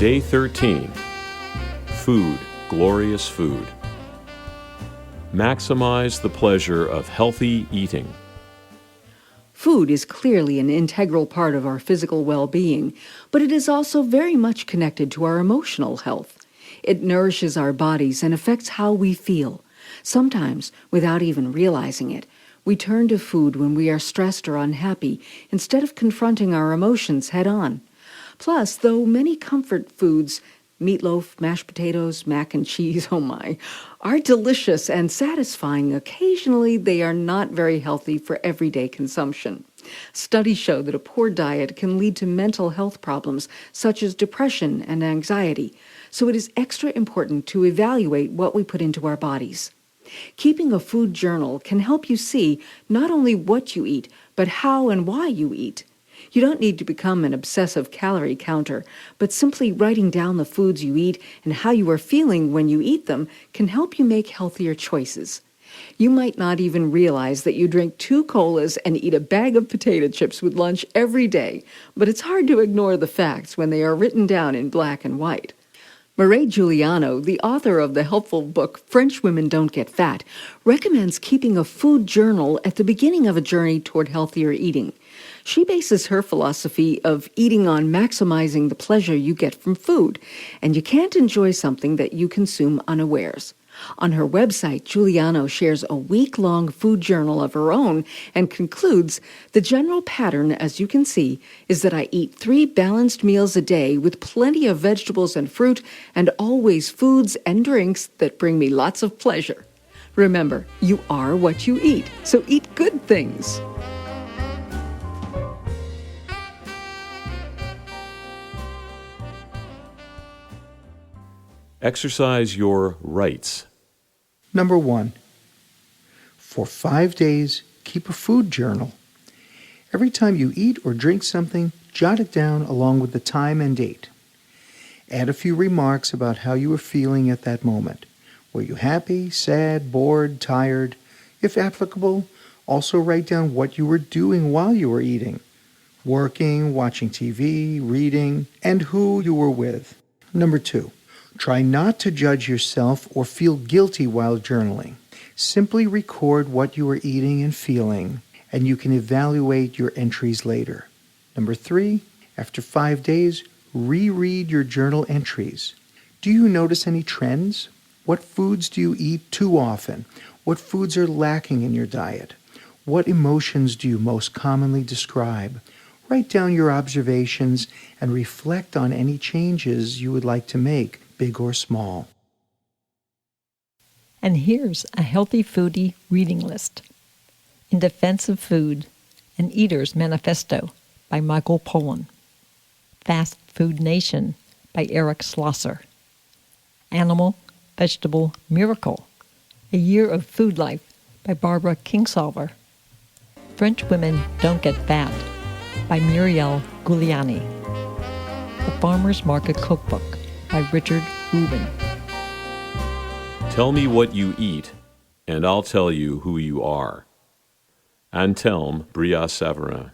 Day 13. Food, glorious food. Maximize the pleasure of healthy eating. Food is clearly an integral part of our physical well-being, but it is also very much connected to our emotional health. It nourishes our bodies and affects how we feel. Sometimes, without even realizing it, we turn to food when we are stressed or unhappy instead of confronting our emotions head-on. Plus, though many comfort foods, meatloaf, mashed potatoes, mac and cheese, oh my, are delicious and satisfying, occasionally they are not very healthy for everyday consumption. Studies show that a poor diet can lead to mental health problems such as depression and anxiety, so it is extra important to evaluate what we put into our bodies. Keeping a food journal can help you see not only what you eat, but how and why you eat. You don't need to become an obsessive calorie counter, but simply writing down the foods you eat and how you are feeling when you eat them can help you make healthier choices. You might not even realize that you drink 2 colas and eat a bag of potato chips with lunch every day, but it's hard to ignore the facts when they are written down in black and white. Mireille Giuliano, the author of the helpful book French Women Don't Get Fat, recommends keeping a food journal at the beginning of a journey toward healthier eating. She bases her philosophy of eating on maximizing the pleasure you get from food, and you can't enjoy something that you consume unawares. On her website, Giuliano shares a week-long food journal of her own and concludes, "The general pattern, as you can see, is that I eat 3 balanced meals a day with plenty of vegetables and fruit, and always foods and drinks that bring me lots of pleasure." Remember, you are what you eat, so eat good things. Exercise your rights. Number 1. For 5 days, keep a food journal. Every time you eat or drink something, jot it down along with the time and date. Add a few remarks about how you were feeling at that moment. Were you happy, sad, bored, tired? If applicable, also write down what you were doing while you were eating. Working, watching TV, reading, and who you were with. Number 2. Try not to judge yourself or feel guilty while journaling. Simply record what you are eating and feeling, and you can evaluate your entries later. Number 3, after 5 days, reread your journal entries. Do you notice any trends? What foods do you eat too often? What foods are lacking in your diet? What emotions do you most commonly describe? Write down your observations and reflect on any changes you would like to make, big or small. And here's a healthy foodie reading list. In Defense of Food, An Eater's Manifesto by Michael Pollan. Fast Food Nation by Eric Schlosser. Animal, Vegetable, Miracle, A Year of Food Life by Barbara Kingsolver. French Women Don't Get Fat by Muriel Gugliani. The Farmer's Market Cookbook by Richard Rubin. Tell me what you eat, and I'll tell you who you are. Antelme Brillat-Savarin.